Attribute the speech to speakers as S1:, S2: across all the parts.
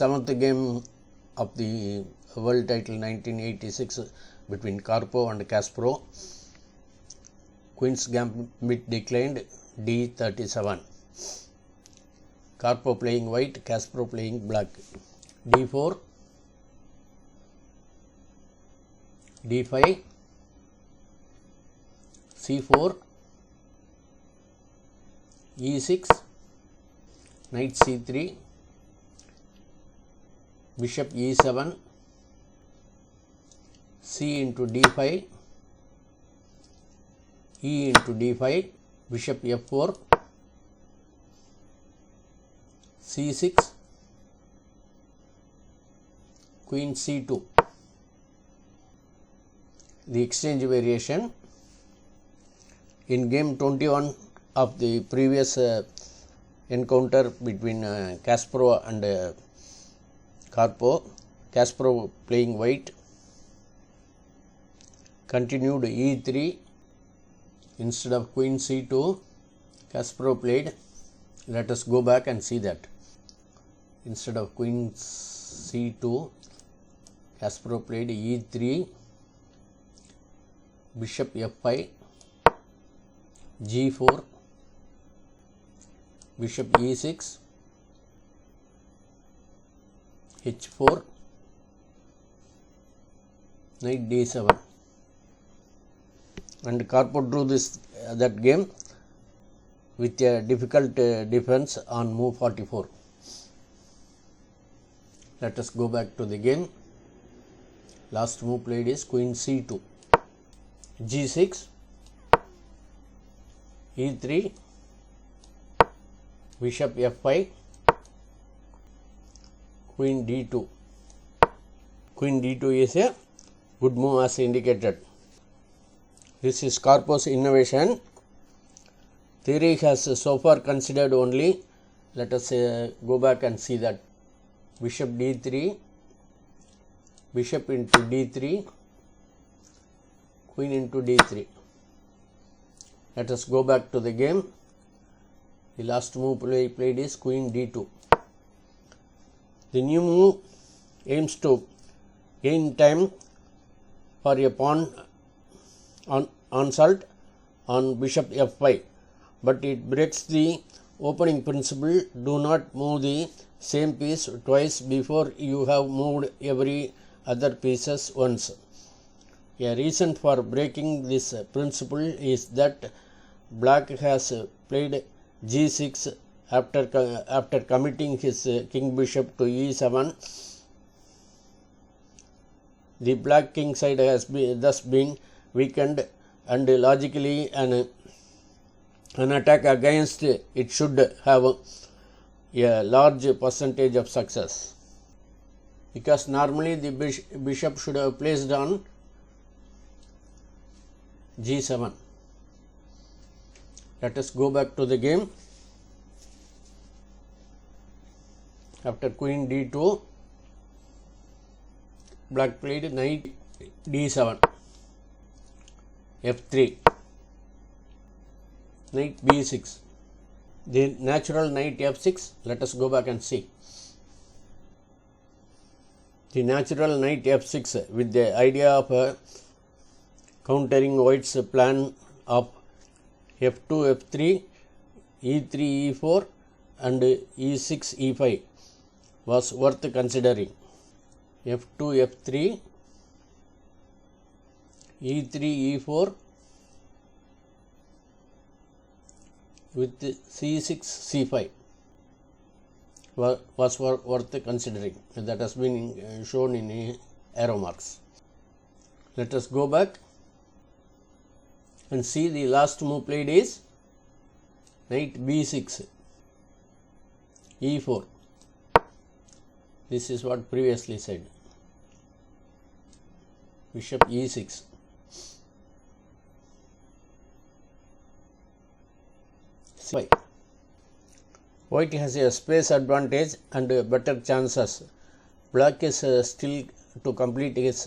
S1: seventh game of the world title 1986 between Karpov and Kasparov. Queen's gambit declined d37. Karpov playing white, Kasparov playing black. d4, d5, c4, e6, knight c3, bishop e7, c into d5, e into d5, bishop f4, c6, queen c2. The exchange variation in game 21 of the previous encounter between Kasparov and Karpov. Kasparov playing white, continued e3 instead of queen c2. Kasparov played, let us go back and see that. Instead of queen c2, Kasparov played e3, bishop f5, g4, bishop e6, h4, knight d7, and Karpov drew that game with a difficult defense on move 44. Let us go back to the game. Last move played is queen c2, g6, e3, bishop f5, queen d2. Queen d2 is a good move as indicated. This is Karpov's innovation. Theory has so far considered only. Let us go back and see that. Bishop d3, bishop into d3, queen into d3. Let us go back to the game. The last move played is queen d2. The new move aims to gain time for a pawn assault on bishop f5, but it breaks the opening principle. Do not move the same piece twice before you have moved every other pieces once. A reason for breaking this principle is that black has played g6 after committing his king bishop to e7. The black king side has thus been weakened, and logically an attack against it should have a large percentage of success, because normally the bishop should have placed on g7. Let us go back to the game. After queen d2, black played knight d7, f3, knight b6. The natural knight f6, let us go back and see. The natural knight f6 with the idea of countering white's plan of f2, f3, e3, e4 and e6, e5 was worth considering. f2, f3, e3, e4 with c6, c5 was worth considering. That has been shown in arrow marks. Let us go back and see the last move played is knight b6, e4. This is what previously said. Bishop e6. c5. White has a space advantage and better chances. Black is still to complete his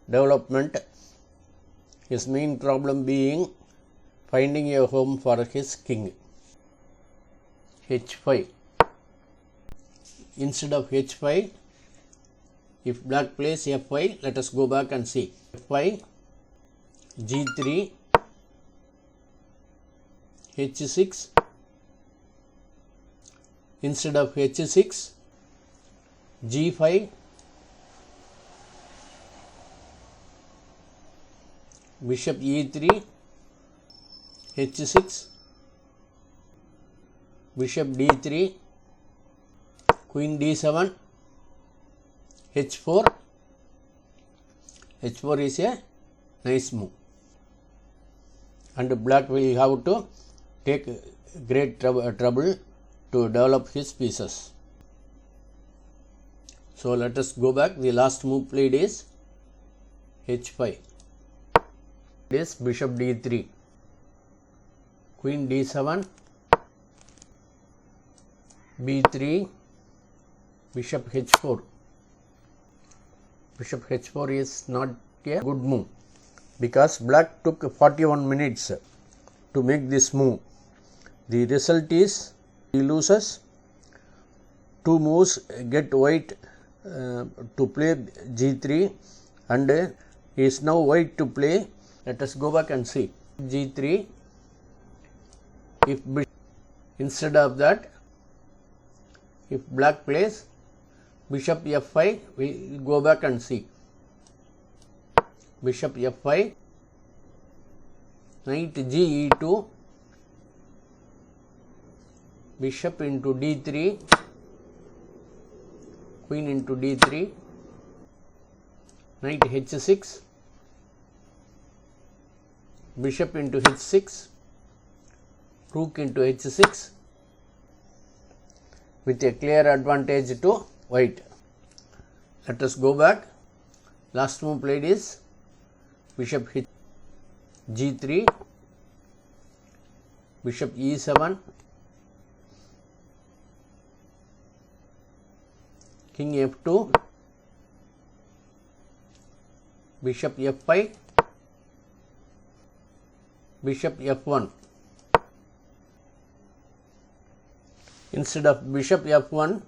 S1: development, his main problem being finding a home for his king. h5. instead of h5, if black plays f5, let us go back and see. f5, g3, h6, instead of h6, g5, bishop e3, h6, bishop d3, queen d7, h4. h4 is a nice move, and black will have to take great trouble to develop his pieces. So let us go back. The last move played is h5. It is bishop d3, queen d7, b3, bishop h4. Bishop h4 is not a good move because black took 41 minutes to make this move. The result is he loses. Two moves get white to play g3, and he is now white to play. Let us go back and see. g3, if instead of that, if black plays bishop f5, we go back and see. Bishop f5, knight ge2, bishop into d3, queen into d3, knight h6, bishop into h6, rook into h6, with a clear advantage to white. Let us go back. Last move played is bishop g3, bishop e7, king f2, bishop f5, bishop f1. Instead of bishop f1,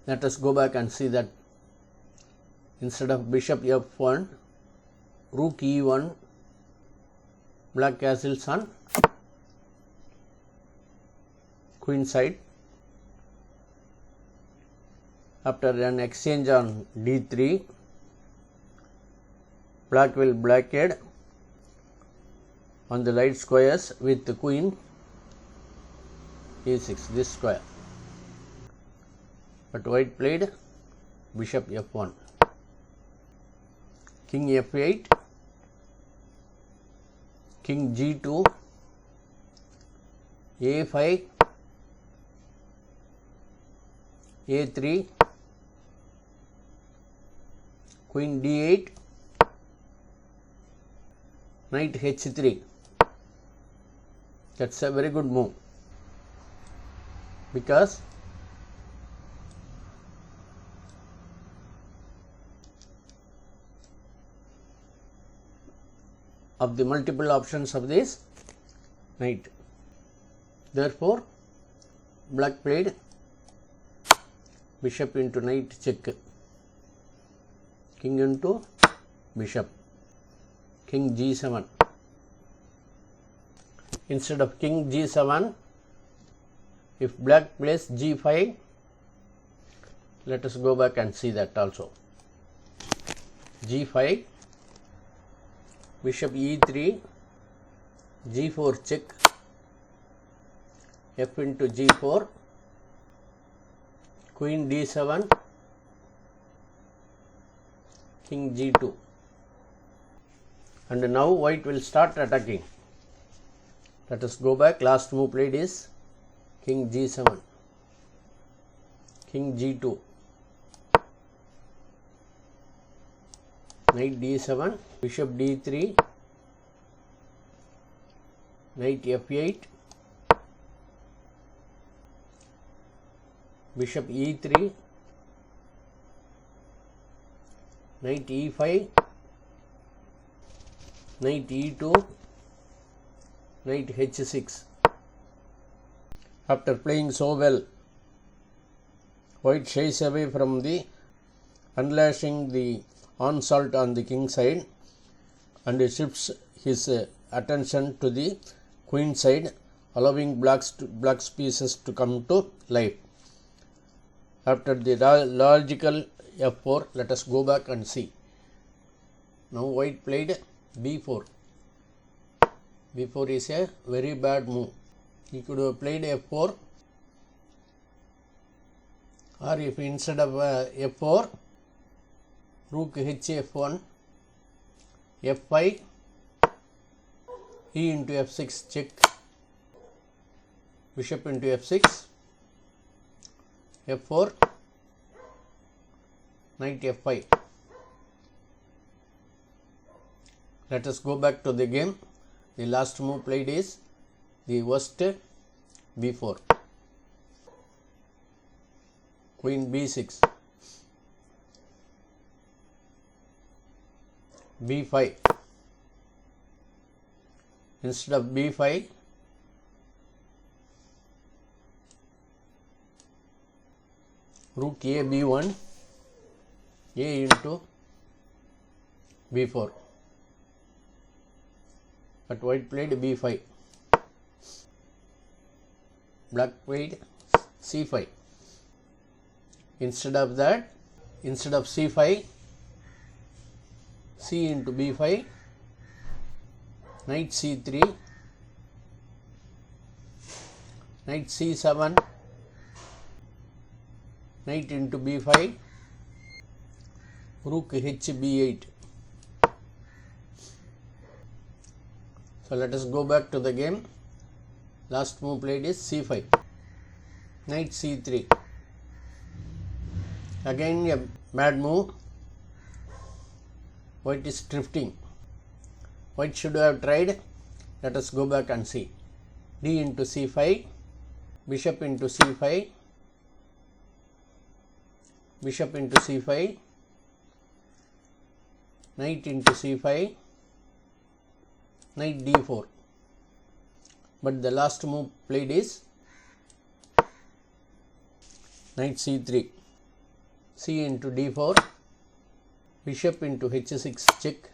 S1: let us go back and see that instead of bishop f1, rook e1, black castles on queen side. After an exchange on d3, black will blockade on the light squares with the queen e6, this square. But white played bishop f1, king f8, king g2, a5, a3, queen d8, knight h3. That's a very good move because of the multiple options of this knight. Therefore, black played bishop into knight check, king into bishop, king g7. Instead of king g7, if black plays g5, let us go back and see that also. g5, bishop e3, g4 check, f into g4, queen d7, king g2. And now white will start attacking. Let us go back. Last move played is king g7, king g2, knight d7, bishop d3, knight f8, bishop e3, knight e5, knight e2, knight h6. After playing so well, White shies away from the unlashing the onslaught on the king side and shifts his attention to the queen side, allowing black's pieces to come to life. After the logical f4, let us go back and see. Now white played b4. b4 is a very bad move. He could have played f4, or if instead of f4, rook hf1, f5, e into f6 check, bishop into f6, f4, knight f5. Let us go back to the game. The last move played is the worst, b4, queen b6, b5. Instead of b5, rook a b1, a into b4. But white played b5. Black played c5. Instead of that, instead of c5, c into b5, knight c3, knight c7, knight into b5, rook h b8. So let us go back to the game. Last move played is c5, knight c3. Again a bad move. White is drifting. White should have tried. Let us go back and see. d into c5, bishop into c5, bishop into c5, knight into c5, knight d4. But the last move played is knight c3, c into d4, bishop into h6 check,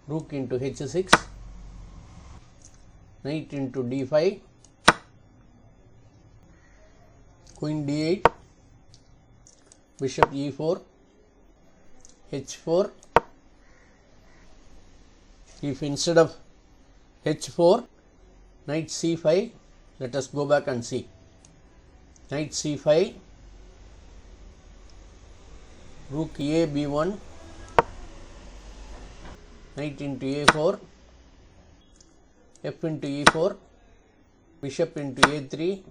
S1: rook into h6, knight into d5, queen d8, bishop e4, h4. If instead of h4, knight c5, let us go back and see. Knight c5, rook a b1, knight into a4, f into e4, bishop into a3,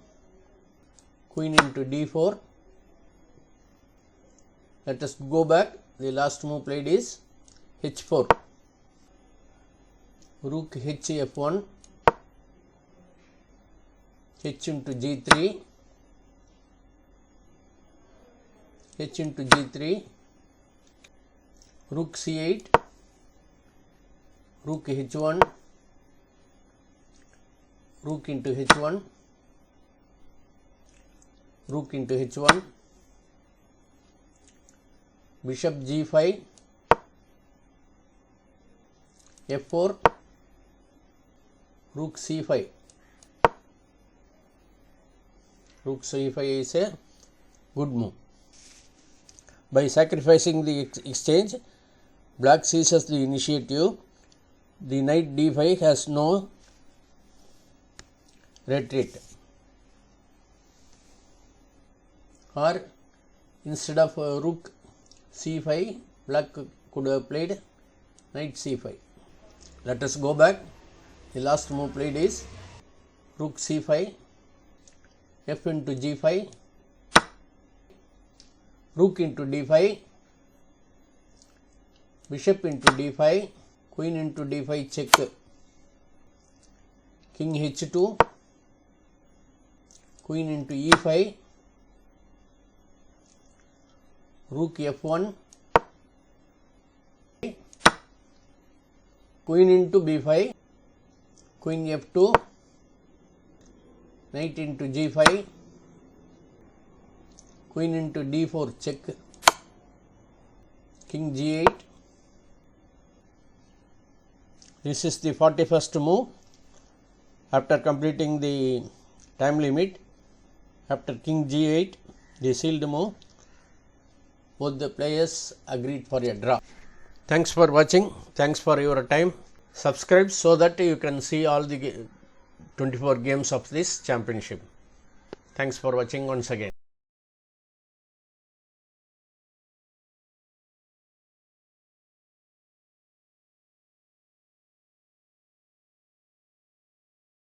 S1: queen into d4. Let us go back. The last move played is h4, rook hf1, h into g3, h into g3, rook c8, rook h1, rook into h1, rook into h1, bishop g5, f4, rook c5. Rook c5 is a good move. By sacrificing the exchange, black seizes the initiative. The knight d5 has no retreat. Or instead of rook c5, black could have played knight c5. Let us go back. The last move played is rook c5, f into g5, rook into d5, bishop into d5, queen into d5 check, king h2, queen into e5, rook f1, queen into b5, queen f2, knight into g5, queen into d4 check, king g8. This is the 41st move after completing the time limit. After king g8, the sealed move, both the players agreed for a draw. Thanks for watching. Thanks for your time. Subscribe so that you can see all the 24 games of this championship. Thanks for watching once again.